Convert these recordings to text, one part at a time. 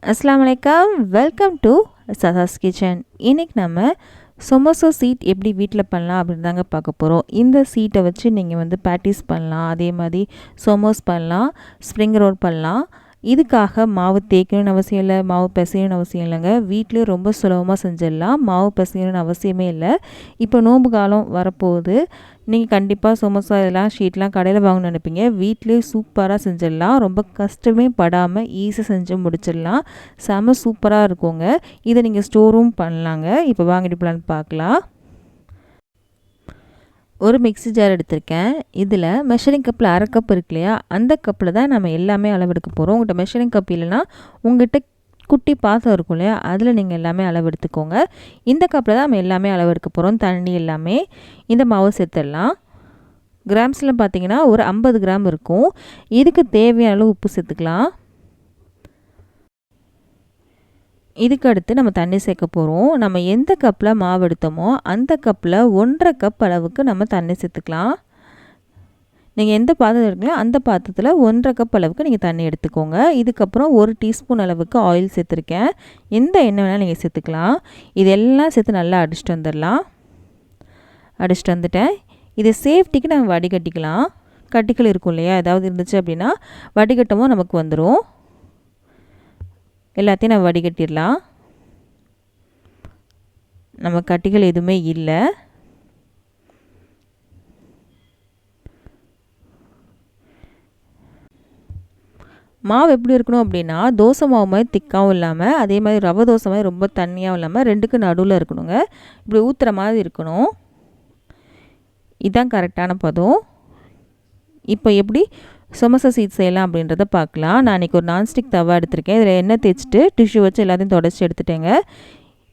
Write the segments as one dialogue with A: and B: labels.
A: அஸ்ஸலாமு அலைக்கும். Welcome to Sahas kitchen. இன்றைக்கி நம்ம சமோசா சீட் எப்படி வீட்டில் பண்ணலாம் அப்படின்னு தாங்க பார்க்க போகிறோம். இந்த சீட்டை வச்சு நீங்கள் பேட்டிஸ் பண்ணலாம், அதே மாதிரி சமோஸ் பண்ணலாம், ஸ்ப்ரிங் ரோல் பண்ணலாம். இதுக்காக மாவு தேய்க்கணும்னு அவசியம் இல்லை, மாவு பிசையணும்னு அவசியம் இல்லைங்க. வீட்டிலே ரொம்ப சுலபமாக செஞ்சிடலாம். மாவு பிசையணும்னு அவசியமே இல்லை. இப்போ நோன்பு காலம் வரப்போகுது. நீங்கள் கண்டிப்பாக சமோசா இதெல்லாம் ஷீட்லாம் கடையில் வாங்கணும்னு நினைப்பீங்க. வீட்டிலே சூப்பராக செஞ்சிடலாம். ரொம்ப கஷ்டமே படாமல் ஈஸியாக செஞ்சு முடிச்சிடலாம். செம சூப்பராக இருக்குங்க. இதை நீங்கள் ஸ்டோரும் பண்ணலாங்க. இப்போ வாங்கிட்டு போகலான்னு பார்க்கலாம். ஒரு மிக்ஸி ஜார் எடுத்திருக்கேன். இதில் மெஷரிங் கப்பில் அரை கப் இருக்கு இல்லையா, அந்த கப்பில் தான் நம்ம எல்லாமே அளவெடுக்க போகிறோம். உங்கள்கிட்ட மெஷரிங் கப் இல்லைன்னா உங்கள்கிட்ட குட்டி பாத்திரம் இருக்கும் இல்லையா, அதில் நீங்கள் எல்லாமே அளவு எடுத்துக்கோங்க. இந்த கப்பில் தான் நம்ம எல்லாமே அளவு எடுக்க போகிறோம். தண்ணி எல்லாமே இந்த மாவு சேர்த்துடலாம். கிராம்ஸில் பார்த்தீங்கன்னா ஒரு 50 கிராம் இருக்கும். இதுக்கு தேவையான அளவு உப்பு சேர்த்துக்கலாம். இதுக்கு அடுத்து நம்ம தண்ணி சேர்க்க போகிறோம். நம்ம எந்த கப்பில் மாவு எடுத்தோமோ அந்த கப்பில் 1.5 கப் அளவுக்கு நம்ம தண்ணி சேர்த்துக்கலாம். நீங்கள் எந்த பாத்திரம் எடுக்கலாம் அந்த பாத்திரத்தில் 1.5 கப் அளவுக்கு நீங்கள் தண்ணி எடுத்துக்கோங்க. இதுக்கப்புறம் 1 டீஸ்பூன் அளவுக்கு ஆயில் சேர்த்துருக்கேன். எந்த எண்ணெய் வேணாலும் நீங்கள் சேர்த்துக்கலாம். இதெல்லாம் சேர்த்து நல்லா அடிச்சுட்டு வந்துடலாம். அடிச்சுட்டு வந்துட்டேன். இதை சேஃப்டிக்கு நம்ம வடிகட்டிக்கலாம். கட்டிகள் இருக்கும் இல்லையா, ஏதாவது இருந்துச்சு அப்படின்னா வடிகட்டமும் நமக்கு வந்துடும். எல்லாத்தையும் நம்ம வடிகட்டிடலாம். நம்ம கட்டிகள் எதுவுமே இல்லை. மாவு எப்படி இருக்கணும் அப்படின்னா, தோசை மாவு மாதிரி திக்காகவும் இல்லாமல், அதே மாதிரி ரவை தோசை மாதிரி ரொம்ப தண்ணியாகவும் இல்லாமல், ரெண்டுக்கு நடுவில் இருக்கணுங்க. இப்படி ஊற்றுற மாதிரி இருக்கணும். இதுதான் கரெக்டான பதம். இப்போ எப்படி சமோசா சீட் செய்யலாம் அப்படின்றத பார்க்கலாம். நான் இன்றைக்கி ஒரு நான்ஸ்டிக் தவா எடுத்திருக்கேன். இதில் எண்ணெய் தேய்ச்சிட்டு டிஷ்யூ வச்சு எல்லாத்தையும் தொடச்சி எடுத்துட்டேங்க.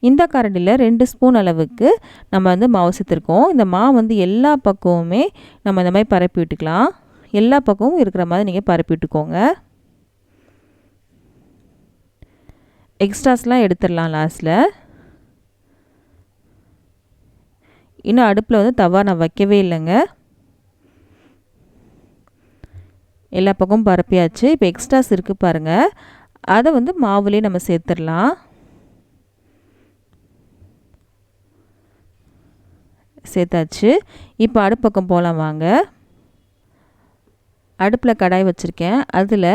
A: இந்த கரண்டியில் 2 ஸ்பூன் அளவுக்கு நம்ம மாவு சேர்த்துருக்கோம். இந்த மாவு எல்லா பக்கமுமே நம்ம இந்த மாதிரி பரப்பி விட்டுக்கலாம். எல்லா பக்கமும் இருக்கிற மாதிரி நீங்கள் பரப்பி விட்டுக்கோங்க. எக்ஸ்ட்ராஸ்லாம் எடுத்துடலாம் லாஸ்ட்டில். இன்னும் அடுப்பில் தவா நான் வைக்கவே இல்லைங்க. எல்லா பக்கமும் பரப்பியாச்சு. இப்போ எக்ஸ்ட்ராஸ் இருக்குது பாருங்கள், அதை மாவுலேயே நம்ம சேர்த்துடலாம். சேர்த்தாச்சு. இப்போ அடுப்பக்கம் போகலாம் வாங்க. அடுப்பில் கடாய் வச்சுருக்கேன். அதில்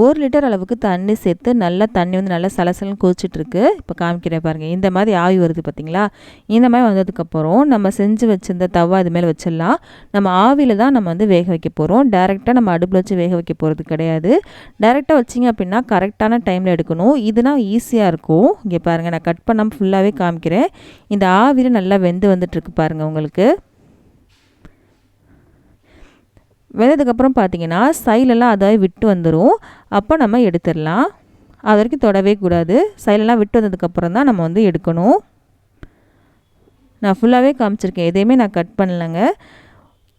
A: 1 லிட்டர் அளவுக்கு தண்ணி சேர்த்து நல்லா தண்ணி நல்லா சலசலன்னு கொதிச்சிட்ருக்கு. இப்போ காமிக்கிறேன் பாருங்கள். இந்த மாதிரி ஆவி வருது பார்த்திங்களா. இந்த மாதிரி வந்ததுக்கப்புறம் நம்ம செஞ்சு வச்சுருந்த தவா இது மேலே வச்சிடலாம். நம்ம ஆவியில் தான் நம்ம வேக வைக்க போகிறோம். டேரெக்டாக நம்ம அடுப்பில் வச்சு வேக வைக்க போகிறது கிடையாது. டேரெக்டாக வச்சிங்க அப்படின்னா கரெக்டான டைமில் எடுக்கணும். இதுனா ஈஸியாக இருக்கும். இங்கே பாருங்கள், நான் கட் பண்ணாமல் ஃபுல்லாகவே காமிக்கிறேன். இந்த ஆவியில் நல்லா வெந்து வந்துட்டுருக்கு பாருங்கள். உங்களுக்கு வெந்ததுக்கப்புறம் பார்த்தீங்கன்னா சைலெல்லாம் அதாவது விட்டு வந்துடும். அப்போ நம்ம எடுத்துடலாம். அது வரைக்கும் தொடவே கூடாது. சைலெல்லாம் விட்டு வந்ததுக்கப்புறம் தான் நம்ம எடுக்கணும். நான் ஃபுல்லாகவே காமிச்சிருக்கேன். எதையுமே நான் கட் பண்ணலைங்க.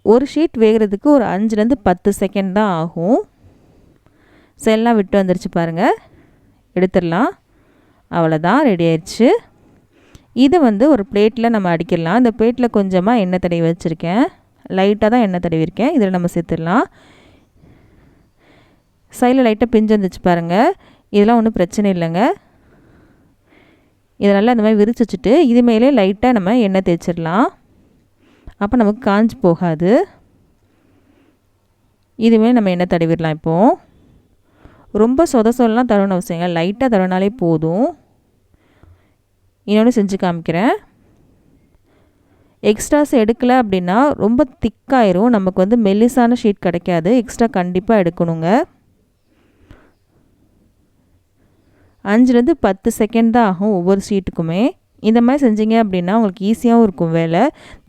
A: ஒரு ஷீட் வேகிறதுக்கு ஒரு 5லேருந்து 10 செகண்ட் தான் ஆகும். சைலெல்லாம் விட்டு வந்துருச்சு பாருங்கள். எடுத்துடலாம். அவ்வளோதான், ரெடி ஆயிடுச்சு. இதை ஒரு பிளேட்டில் நம்ம அடிக்கிடலாம். இந்த பிளேட்டில் கொஞ்சமாக எண்ணெய் தடவி வச்சுருக்கேன். லைட்டாக தான் எண்ணெய் தடவிருக்கேன். இதில் நம்ம சேர்த்துடலாம். சைடில் லைட்டாக பிஞ்சு வந்துச்சு பாருங்கள். இதெல்லாம் ஒன்றும் பிரச்சனை இல்லைங்க. இதை நல்லா இந்த மாதிரி விரிச்சு வச்சுட்டு இது மேலே லைட்டாக நம்ம எண்ணெய் தேய்ச்சிடலாம். அப்போ நமக்கு காஞ்சி போகாது. இதுமாரி நம்ம எண்ணெய் தடவிடலாம். இப்போது ரொம்ப சொதலாம் தடவணும் அவசியங்க. லைட்டாக தடவினாலே போதும். இன்னொன்று செஞ்சு காமிக்கிறேன். எக்ஸ்ட்ராஸ் எடுக்கலை அப்படின்னா ரொம்ப திக்காயிரும். நமக்கு மெல்லிசான ஷீட் கிடைக்காது. எக்ஸ்ட்ரா கண்டிப்பாக எடுக்கணுங்க. 5லேருந்து 10 செகண்ட் தான் ஆகும் ஒவ்வொரு ஷீட்டுக்குமே. இந்த மாதிரி செஞ்சீங்க அப்படின்னா உங்களுக்கு ஈஸியாகவும் இருக்கும் வேலை.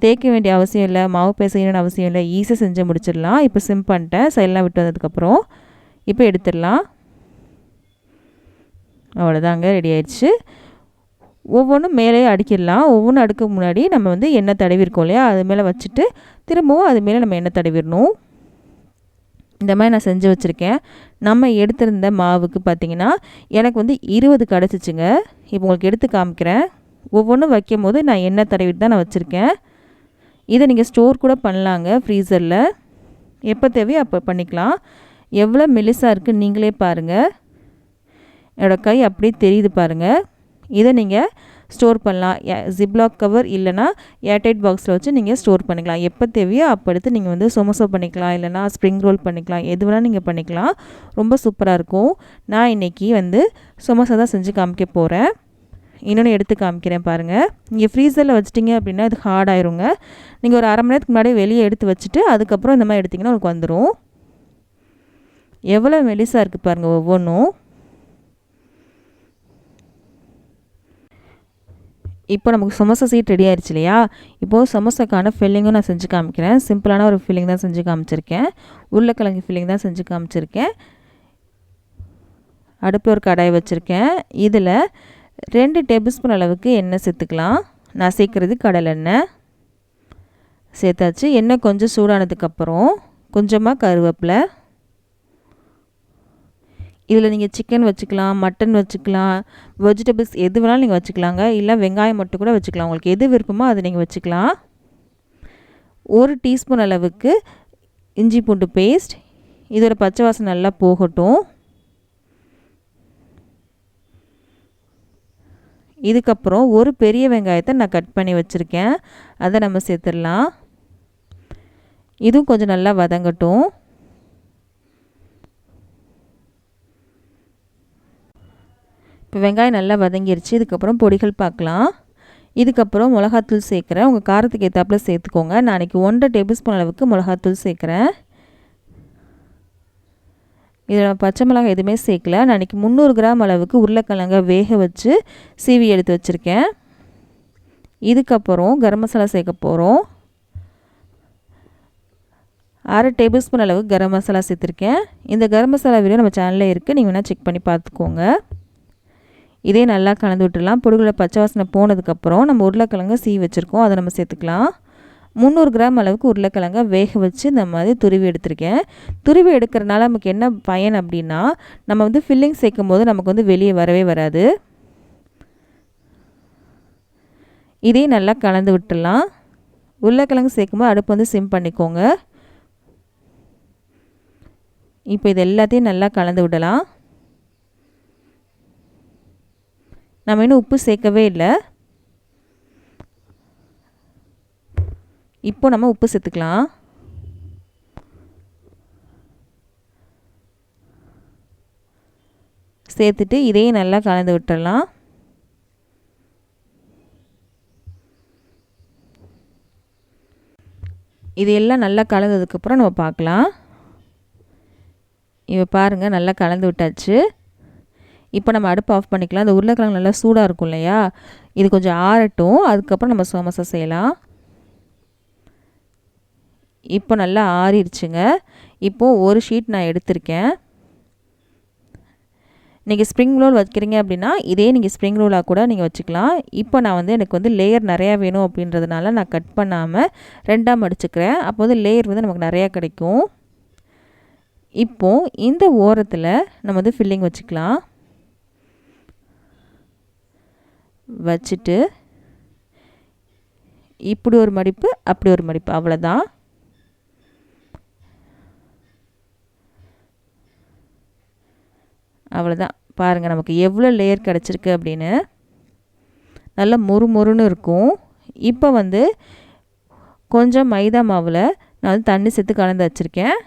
A: தேய்க்க வேண்டிய அவசியம் இல்லை, மாவு பிசையணும்னு அவசியம் இல்லை. ஈஸியாக செஞ்சு முடிச்சிடலாம். இப்போ சிம் பண்ணிட்டேன். சைடெலாம் விட்டு வந்ததுக்கப்புறம் இப்போ எடுத்துடலாம். அவ்வளோதாங்க, ரெடி ஆயிடுச்சு. ஒவ்வொன்றும் மேலே அடிக்கிடலாம். ஒவ்வொன்றும் அடுக்க முன்னாடி நம்ம எண்ணெய் தடவிருக்கோம் இல்லையா, அது மேலே வச்சுட்டு திரும்பவும் அது மேலே நம்ம எண்ணெய் தடவிடணும். இந்த மாதிரி நான் செஞ்சு வச்சுருக்கேன். நம்ம எடுத்திருந்த மாவுக்கு பார்த்திங்கன்னா எனக்கு 20 கிடச்சிச்சுங்க. இப்போ உங்களுக்கு எடுத்து காமிக்கிறேன். ஒவ்வொன்றும் வைக்கும் போது நான் எண்ணெய் தடவிட்டு தான் நான் வச்சுருக்கேன். இதை நீங்கள் ஸ்டோர் கூட பண்ணலாங்க ஃப்ரீசரில். எப்போ தேவையோ அப்போ பண்ணிக்கலாம். எவ்வளோ மெலிசாக இருக்குது நீங்களே பாருங்கள். என்னோடய கை அப்படியே தெரியுது பாருங்கள். இதை நீங்கள் ஸ்டோர் பண்ணலாம். ஜிப்லாக் கவர் இல்லைனா ஏர்டைட் பாக்ஸில் வச்சு நீங்கள் ஸ்டோர் பண்ணிக்கலாம். எப்போ தேவையோ அப்போ எடுத்து நீங்கள் வந்து சமோசா பண்ணிக்கலாம், இல்லைனா ஸ்ப்ரிங் ரோல் பண்ணிக்கலாம், எது வேணால் நீங்கள் பண்ணிக்கலாம். ரொம்ப சூப்பராக இருக்கும். நான் இன்றைக்கி வந்து சமோசா தான் செஞ்சு காமிக்க போகிறேன். இன்னொன்று எடுத்து காமிக்கிறேன் பாருங்கள். நீங்கள் ஃப்ரீசரில் வச்சிட்டிங்க அப்படின்னா இது ஹார்ட் ஆயிருங்க. நீங்கள் ஒரு அரை மணி நேரத்துக்கு முன்னாடியே வெளியே எடுத்து வச்சுட்டு அதுக்கப்புறம் இந்த மாதிரி எடுத்திங்கன்னா உங்களுக்கு வந்துடும். எவ்வளோ மெலிசாக இருக்குது பாருங்கள் ஒவ்வொன்றும். இப்போ நமக்கு சமோசா சீட் ரெடி ஆயிடுச்சு இல்லையா? இப்போது சமோசாக்கான ஃபில்லிங்கும் நான் செஞ்சு காமிக்கிறேன். சிம்பிளான ஒரு ஃபில்லிங் தான் செஞ்சு காமிச்சிருக்கேன். உருளைக்கிழங்கு ஃபில்லிங் தான் செஞ்சு காமிச்சிருக்கேன். அடுப்பில் ஒரு கடாய் வச்சுருக்கேன். இதில் 2 டேபிள் ஸ்பூன் அளவுக்கு எண்ணெய் சேர்த்துக்கலாம். நான் சேர்க்குறது கடலெண்ணெய் சேர்த்தாச்சு. எண்ணெய் கொஞ்சம் சூடானதுக்கப்புறம் கொஞ்சமாக கருவேப்பிலை. இதில் நீங்கள் சிக்கன் வச்சுக்கலாம், மட்டன் வச்சுக்கலாம், வெஜிடபிள்ஸ் எது வேணாலும் நீங்கள் வச்சுக்கலாங்க. இல்லை வெங்காயம் மட்டும் கூட வச்சுக்கலாம். உங்களுக்கு எது விருப்பமோ அதை நீங்கள் வச்சுக்கலாம். 1 டீஸ்பூன் அளவுக்கு இஞ்சி பூண்டு பேஸ்ட். இதோட பச்சை வாசனை நல்லா போகட்டும். இதுக்கப்புறம் ஒரு பெரிய வெங்காயத்தை நான் கட் பண்ணி வச்சுருக்கேன். அதை நம்ம சேர்த்துடலாம். இதுவும் கொஞ்சம் நல்லா வதங்கட்டும். இப்போ வெங்காயம் நல்லா வதங்கிருச்சு. இதுக்கப்புறம் பொடிகள் பார்க்கலாம். இதுக்கப்புறம் மிளகாத்தூள் சேர்க்குறேன். உங்கள் காரத்துக்கு ஏற்றாப்புல சேர்த்துக்கோங்க. நான் இன்றைக்கி 1.5 டேபிள் ஸ்பூன் அளவுக்கு மிளகாத்தூள் சேர்க்குறேன். இதில் பச்சை மிளகாய் எதுவுமே சேர்க்கல. நான் இன்றைக்கி 300 கிராம் அளவுக்கு உருளைக்கிழங்க வேக வச்சு சீவி எடுத்து வச்சுருக்கேன். இதுக்கப்புறம் கரம் மசாலா சேர்க்க போகிறோம். 1/2 டேபிள் ஸ்பூன் அளவுக்கு கரம் மசாலா சேர்த்துருக்கேன். இந்த கரம் மசாலா வீடியோ நம்ம சேனலில் இருக்குது. நீங்கள் வேணால் செக் பண்ணி பார்த்துக்கோங்க. இதே நல்லா கலந்து விட்டுடலாம். பொடிகளை பச்சை வாசனை போனதுக்கப்புறம் நம்ம உருளைக்கிழங்க சீவி வச்சுருக்கோம், அதை நம்ம சேர்த்துக்கலாம். 300 கிராம் அளவுக்கு உருளைக்கிழங்க வேக வச்சு இந்த மாதிரி துருவி எடுத்திருக்கேன். துருவி எடுக்கிறனால நமக்கு என்ன பயன் அப்படின்னா, நம்ம வந்து ஃபில்லிங் சேர்க்கும் போது நமக்கு வந்து வெளியே வரவே வராது. இதே நல்லா கலந்து விட்டுடலாம். உருளைக்கிழங்கு சேர்க்கும்போது அடுப்பு வந்து சிம் பண்ணிக்கோங்க. இப்போ இது எல்லாத்தையும் நல்லா கலந்து விடலாம். நம்ம இன்னும் உப்பு சேர்க்கவே இல்லை. இப்போ நம்ம உப்பு சேர்த்துக்கலாம். சேர்த்துட்டு இதையும் நல்லா கலந்து விட்டுடலாம். இது எல்லாம் நல்லா கலந்ததுக்கப்புறம் நம்ம பார்க்கலாம். இப்போ பாருங்கள், நல்லா கலந்து விட்டாச்சு. இப்போ நம்ம அடுப்பு ஆஃப் பண்ணிக்கலாம். அந்த உருளைக்கிழங்கு நல்லா சூடாக இருக்கும் இல்லையா? இது கொஞ்சம் ஆறட்டும். அதுக்கப்புறம் நம்ம சமோசா செய்யலாம். இப்போ நல்லா ஆறிடுச்சுங்க. இப்போது ஒரு ஷீட் நான் எடுத்திருக்கேன். நீங்கள் ஸ்ப்ரிங் ரோல் வைக்கிறீங்க அப்படின்னா இதே நீங்கள் ஸ்ப்ரிங் ரோலாக கூட நீங்கள் வச்சுக்கலாம். இப்போ நான் வந்து எனக்கு வந்து லேயர் நிறையா வேணும் அப்படின்றதுனால நான் கட் பண்ணாமல் 2ஆக மடிச்சுக்கிறேன். அப்போ வந்து லேயர் வந்து நமக்கு நிறையா கிடைக்கும். இப்போது இந்த ஓரத்தில் நம்ம வந்து ஃபில்லிங் வச்சுக்கலாம். வச்சுட்டு இப்படி ஒரு மடிப்பு, அப்படி ஒரு மடிப்பு, அவ்வளோதான். அவ்வளோதான். பாருங்கள் நமக்கு எவ்வளோ லேயர் கிடச்சிருக்கு அப்படின்னு. நல்லா மொறு மொறுன்னு இருக்கும். இப்போ வந்து கொஞ்சம் மைதா மாவில் நான் வந்து தண்ணி சேர்த்து கலந்து வச்சுருக்கேன்.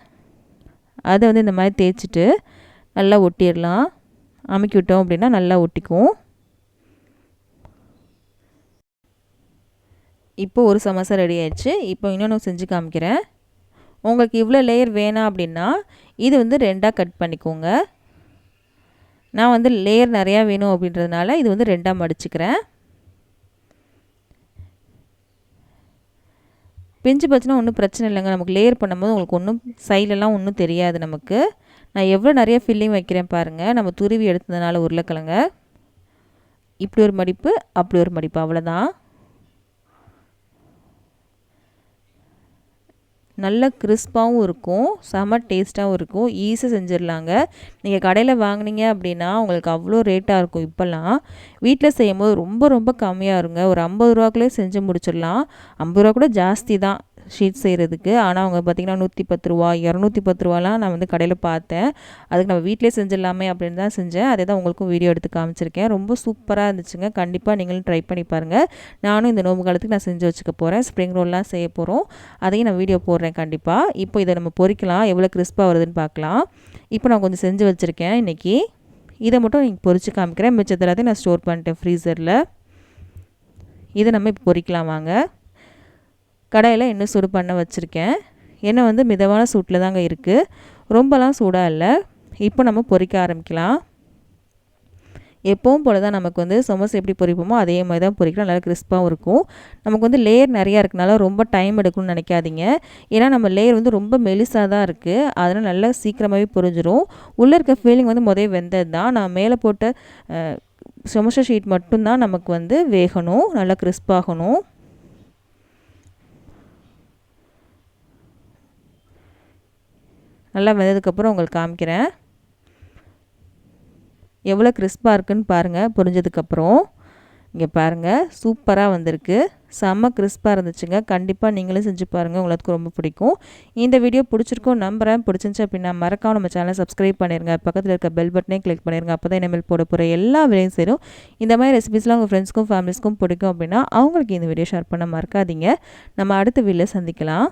A: அதை வந்து இந்த மாதிரி தேய்ச்சிட்டு நல்லா ஒட்டிடலாம். அமுக்கி விட்டோம் அப்படின்னா நல்லா ஒட்டிக்கும். இப்போ ஒரு சமோசா ரெடி ஆயிடுச்சு. இப்போ இன்னொன்று செஞ்சு காமிக்கிறேன். உங்களுக்கு இவ்வளோ லேயர் வேணாம் அப்படின்னா இது வந்து 2ஆக கட் பண்ணிக்கோங்க. நான் வந்து லேயர் நிறையா வேணும் அப்படின்றதுனால இது வந்து 2ஆக மடிச்சுக்கிறேன். பிஞ்சு போச்சுன்னா ஒன்றும் பிரச்சனை இல்லைங்க. நமக்கு லேயர் பண்ணும்போது உங்களுக்கு ஒன்றும் சைட்லலாம் ஒன்றும் தெரியாது நமக்கு. நான் எவ்வளோ நிறைய ஃபில்லிங் வைக்கிறேன் பாருங்கள். நம்ம துருவி எடுத்ததுனால உருளைக்கிழங்க இப்படி ஒரு மடிப்பு, அப்படி ஒரு மடிப்பு, அவ்வளோதான். நல்ல கிறிஸ்பாகவும் இருக்கும், செம டேஸ்ட்டாகவும் இருக்கும். ஈஸியாக செஞ்சிடலாங்க. நீங்கள் கடையில் வாங்கினீங்க அப்படின்னா உங்களுக்கு அவ்வளோ ரேட்டாக இருக்கும். இப்போல்லாம் வீட்டில் செய்யும் போது ரொம்ப ரொம்ப கம்மியாக இருங்க. ஒரு 50 ரூபாக்குள்ளே செஞ்சு முடிச்சிடலாம். 50 ரூபா கூட ஜாஸ்தி தான். ஷீட் செய்கிறதுக்கு. ஆனால் அவங்க பார்த்திங்கன்னா 110 ரூபா 210 ரூபாலாம் நான் வந்து கடையில் பார்த்தேன். அதுக்கு நம்ம வீட்டிலே செஞ்சிடலாமே அப்படின்னு தான் செஞ்சேன். அதே தான் உங்களுக்கும் வீடியோ எடுத்து காமிச்சிருக்கேன். ரொம்ப சூப்பராக இருந்துச்சுங்க. கண்டிப்பாக நீங்களும் ட்ரை பண்ணி பாருங்கள். நானும் இந்த நோம்பு காலத்துக்கு நான் செஞ்சு வச்சுக்க போகிறேன். ஸ்ப்ரிங் ரோல்லாம் செய்ய போகிறோம். அதையும் நான் வீடியோ போடுறேன் கண்டிப்பாக. இப்போ இதை நம்ம பொரிக்கலாம், எவ்வளோ கிறிஸ்பாக வருதுன்னு பார்க்கலாம். இப்போ நான் கொஞ்சம் செஞ்சு வச்சுருக்கேன் இன்றைக்கி. இதை மட்டும் நீங்கள் பொரித்து காமிக்கிறேன். மிச்சத்தை எல்லாத்தையும் நான் ஸ்டோர் பண்ணிட்டேன் ஃப்ரீசரில். இதை நம்ம இப்போ பொரிக்கலாம் வாங்க. கடாயில் எண்ணெய் சூடு பண்ண வச்சுருக்கேன். எண்ணெய் வந்து மிதமான சூட்டில் தாங்க இருக்குது, ரொம்பலாம் சூடாக இல்லை. இப்போ நம்ம பொரிக்க ஆரம்பிக்கலாம். எப்பவும் போல் தான் நமக்கு வந்து சமோசா எப்படி பொரிப்போமோ அதே மாதிரி தான் பொரிக்கலாம். நல்லா கிறிஸ்பாகவும் இருக்கும். நமக்கு வந்து லேயர் நிறையா இருக்கனால ரொம்ப டைம் எடுக்கணும்னு நினைக்காதீங்க. ஏன்னா நம்ம லேயர் வந்து ரொம்ப மெலிசாக தான் இருக்குது. அதனால் நல்லா சீக்கிரமாகவே பொரிஞ்சிரும். உள்ளே இருக்க ஃபீலிங் வந்து முதல்ல வெந்தது தான். நான் மேலே போட்ட சமோசா ஷீட் மட்டும்தான் நமக்கு வந்து வேகணும், நல்லா கிறிஸ்பாகணும். நல்லா வெந்ததுக்கப்புறம் உங்களுக்கு காமிக்கிறேன் எவ்வளோ கிறிஸ்பாக இருக்குன்னு பாருங்கள். பொரிஞ்சதுக்கப்புறம் இங்கே பாருங்கள், சூப்பராக வந்திருக்கு. செம்ம கிறிஸ்பாக இருந்துச்சுங்க. கண்டிப்பாக நீங்களும் செஞ்சு பாருங்கள், உங்களுக்கு ரொம்ப பிடிக்கும். இந்த வீடியோ பிடிச்சிருக்கோம் நம்புகிறேன். பிடிச்சிருந்துச்சு அப்படின்னா மறக்காம நம்ம சேனலை சப்ஸ்கிரைப் பண்ணிடுங்க. பக்கத்தில் இருக்க பெல் பட்டனே கிளிக் பண்ணிடுங்க. அப்போ தான் இனிமேல் போட போகிற எல்லா வீடியோயும் சேரும். இந்த மாதிரி ரெசிபிஸ்லாம் உங்கள் ஃப்ரெண்ட்ஸ்க்கும் ஃபேமிலிஸ்க்கும் பிடிக்கும் அப்படின்னா அவங்களுக்கு இந்த வீடியோ ஷேர் பண்ண மறக்காதீங்க. நம்ம அடுத்த வீடியோவில் சந்திக்கலாம்.